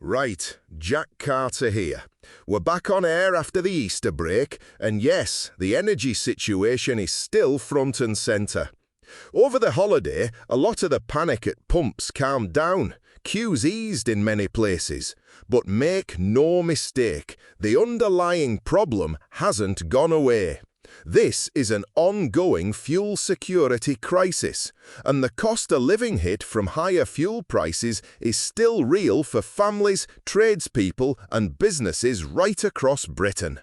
Right, Jack Carter here. We're back on air after the Easter break, and yes, the energy situation is still front and centre. Over the holiday, a lot of the panic at pumps calmed down, queues eased in many places. But make no mistake, the underlying problem hasn't gone away. This is an ongoing fuel security crisis, and the cost of living hit from higher fuel prices is still real for families, tradespeople and businesses right across Britain.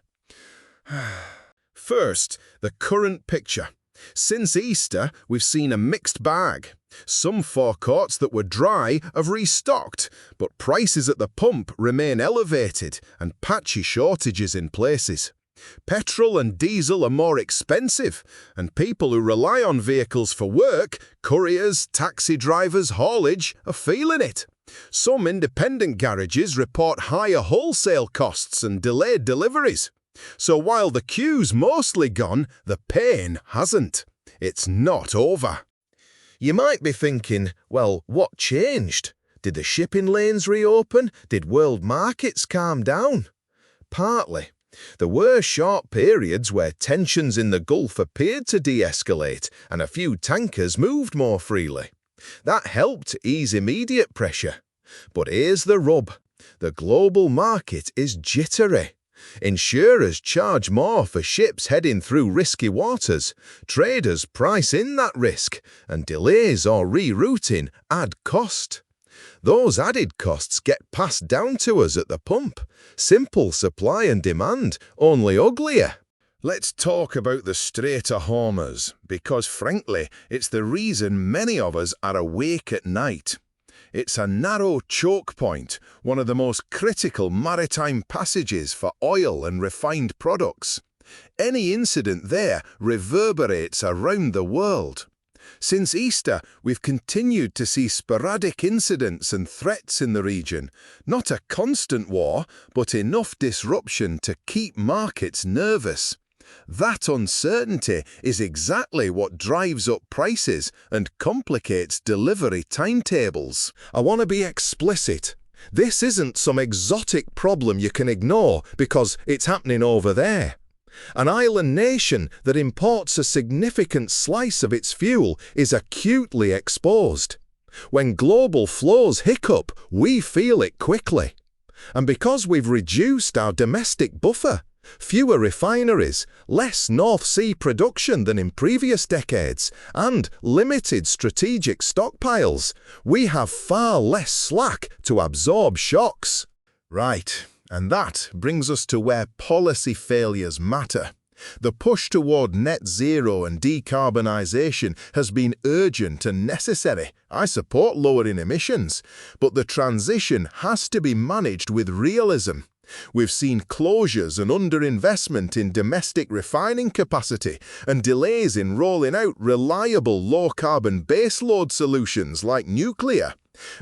First, the current picture. Since Easter, we've seen a mixed bag. Some forecourts that were dry have restocked, but prices at the pump remain elevated and patchy shortages in places. Petrol and diesel are more expensive, and people who rely on vehicles for work, couriers, taxi drivers, haulage, are feeling it. Some independent garages report higher wholesale costs and delayed deliveries. So while the queue's mostly gone, the pain hasn't. It's not over. You might be thinking, well, what changed? Did the shipping lanes reopen? Did world markets calm down? Partly. There were short periods where tensions in the Gulf appeared to de-escalate and a few tankers moved more freely. That helped ease immediate pressure. But here's the rub. The global market is jittery. Insurers charge more for ships heading through risky waters, traders price in that risk, and delays or rerouting add cost. Those added costs get passed down to us at the pump. Simple supply and demand, only uglier. Let's talk about the Strait of Hormuz, because frankly, it's the reason many of us are awake at night. It's a narrow choke point, one of the most critical maritime passages for oil and refined products. Any incident there reverberates around the world. Since Easter, we've continued to see sporadic incidents and threats in the region. Not a constant war, but enough disruption to keep markets nervous. That uncertainty is exactly what drives up prices and complicates delivery timetables. I want to be explicit. This isn't some exotic problem you can ignore because it's happening over there. An island nation that imports a significant slice of its fuel is acutely exposed. When global flows hiccup, we feel it quickly. And because we've reduced our domestic buffer, fewer refineries, less North Sea production than in previous decades, and limited strategic stockpiles, we have far less slack to absorb shocks. Right. And that brings us to where policy failures matter. The push toward net zero and decarbonisation has been urgent and necessary. I support lowering emissions, but the transition has to be managed with realism. We've seen closures and underinvestment in domestic refining capacity and delays in rolling out reliable low-carbon baseload solutions like nuclear.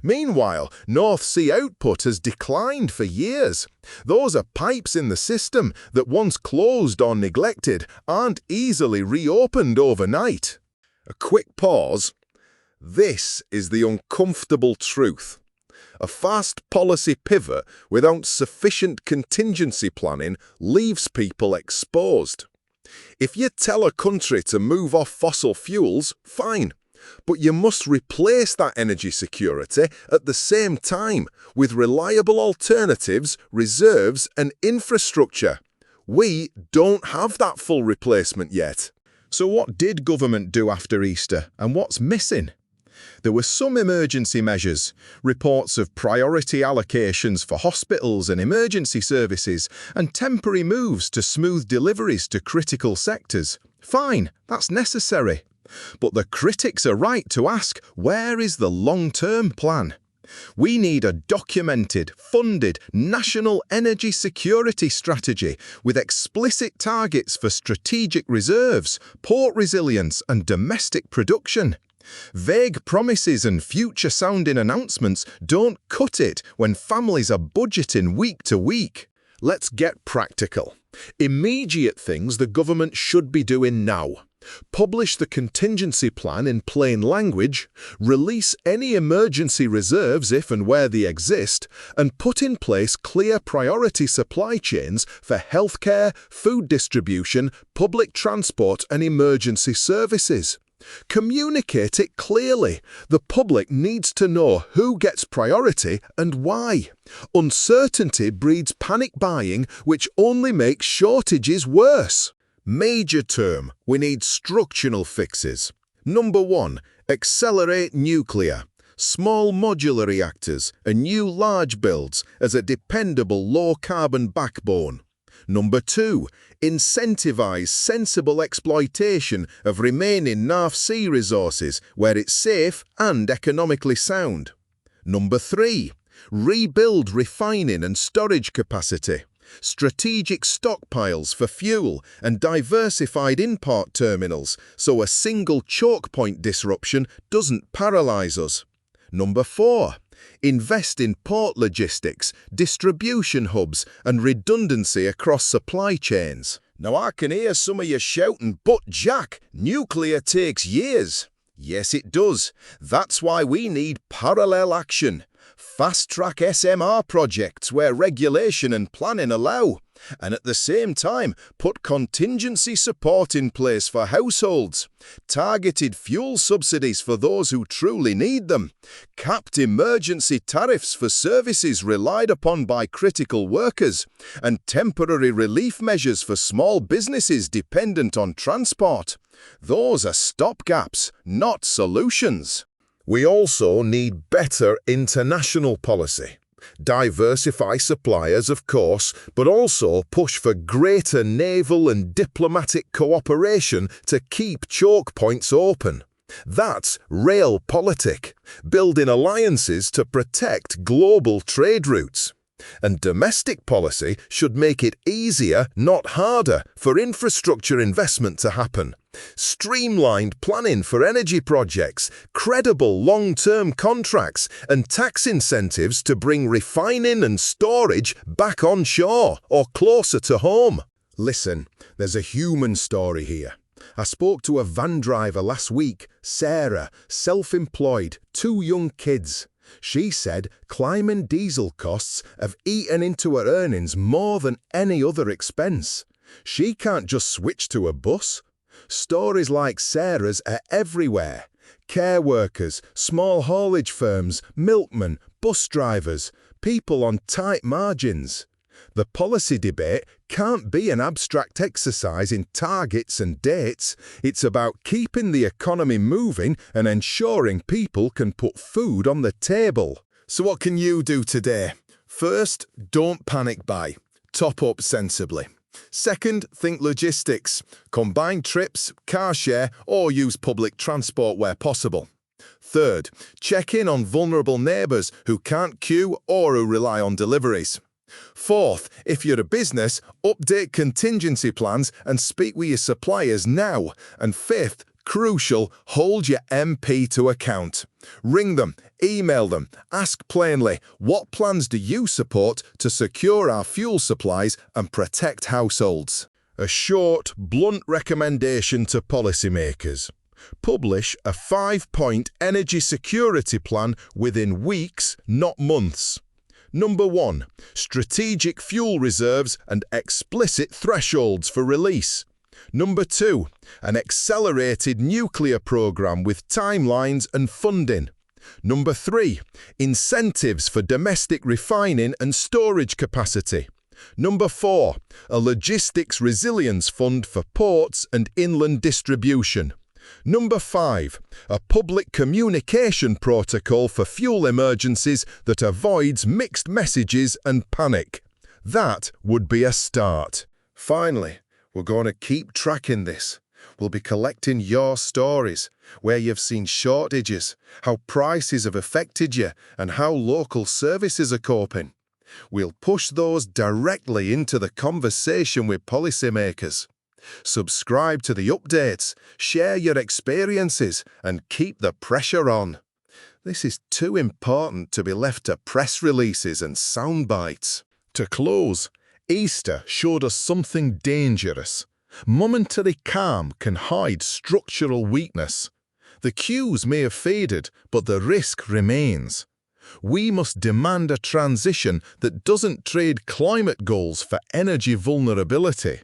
Meanwhile, North Sea output has declined for years. Those are pipes in the system that once closed or neglected aren't easily reopened overnight. A quick pause. This is the uncomfortable truth. A fast policy pivot without sufficient contingency planning leaves people exposed. If you tell a country to move off fossil fuels, fine. But you must replace that energy security at the same time with reliable alternatives, reserves and infrastructure. We don't have that full replacement yet. So what did government do after Easter and what's missing? There were some emergency measures, reports of priority allocations for hospitals and emergency services, and temporary moves to smooth deliveries to critical sectors. Fine, that's necessary. But the critics are right to ask, where is the long-term plan? We need a documented, funded, national energy security strategy with explicit targets for strategic reserves, port resilience and domestic production. Vague promises and future-sounding announcements don't cut it when families are budgeting week to week. Let's get practical. Immediate things the government should be doing now. Publish the contingency plan in plain language, release any emergency reserves if and where they exist, and put in place clear priority supply chains for healthcare, food distribution, public transport and emergency services. Communicate it clearly. The public needs to know who gets priority and why. Uncertainty breeds panic buying, which only makes shortages worse. Major term, we need structural fixes. Number 1, accelerate nuclear, small modular reactors and new large builds as a dependable low-carbon backbone. Number 2, incentivize sensible exploitation of remaining North Sea resources where it's safe and economically sound. Number 3, rebuild refining and storage capacity, strategic stockpiles for fuel and diversified import terminals so a single choke point disruption doesn't paralyze us. Number 4, invest in port logistics, distribution hubs and redundancy across supply chains. Now I can hear some of you shouting, "But Jack, nuclear takes years." Yes, it does. That's why we need parallel action. Fast-track SMR projects where regulation and planning allow, and at the same time put contingency support in place for households, targeted fuel subsidies for those who truly need them, capped emergency tariffs for services relied upon by critical workers, and temporary relief measures for small businesses dependent on transport. Those are stopgaps, not solutions. We also need better international policy. Diversify suppliers, of course, but also push for greater naval and diplomatic cooperation to keep choke points open. That's realpolitik, building alliances to protect global trade routes. And domestic policy should make it easier, not harder, for infrastructure investment to happen. Streamlined planning for energy projects, credible long-term contracts, and tax incentives to bring refining and storage back onshore or closer to home. Listen, there's a human story here. I spoke to a van driver last week, Sarah, self-employed, 2 young kids. She said climbing diesel costs have eaten into her earnings more than any other expense. She can't just switch to a bus. Stories like Sarah's are everywhere. Care workers, small haulage firms, milkmen, bus drivers, people on tight margins. The policy debate can't be an abstract exercise in targets and dates. It's about keeping the economy moving and ensuring people can put food on the table. So what can you do today? First, don't panic buy. Top up sensibly. Second, think logistics. Combine trips, car share, or use public transport where possible. Third, check in on vulnerable neighbours who can't queue or who rely on deliveries. Fourth, if you're a business, update contingency plans and speak with your suppliers now. And fifth, crucial, hold your MP to account. Ring them, email them, ask plainly, what plans do you support to secure our fuel supplies and protect households? A short, blunt recommendation to policymakers. Publish a 5-point energy security plan within weeks, not months. Number 1, strategic fuel reserves and explicit thresholds for release. Number 2, an accelerated nuclear program with timelines and funding. Number 3, incentives for domestic refining and storage capacity. Number 4, a logistics resilience fund for ports and inland distribution. Number 5, a public communication protocol for fuel emergencies that avoids mixed messages and panic. That would be a start. Finally, we're going to keep tracking this. We'll be collecting your stories, where you've seen shortages, how prices have affected you, and how local services are coping. We'll push those directly into the conversation with policymakers. Subscribe to the updates, share your experiences, and keep the pressure on. This is too important to be left to press releases and sound bites. To close, Easter showed us something dangerous. Momentary calm can hide structural weakness. The cues may have faded, but the risk remains. We must demand a transition that doesn't trade climate goals for energy vulnerability.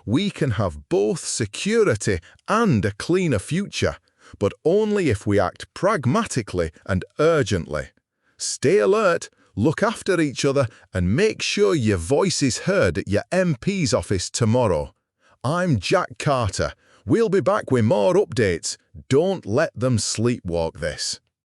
We can have both security and a cleaner future, but only if we act pragmatically and urgently. Stay alert, look after each other, and make sure your voice is heard at your MP's office tomorrow. I'm Jack Carter. We'll be back with more updates. Don't let them sleepwalk this.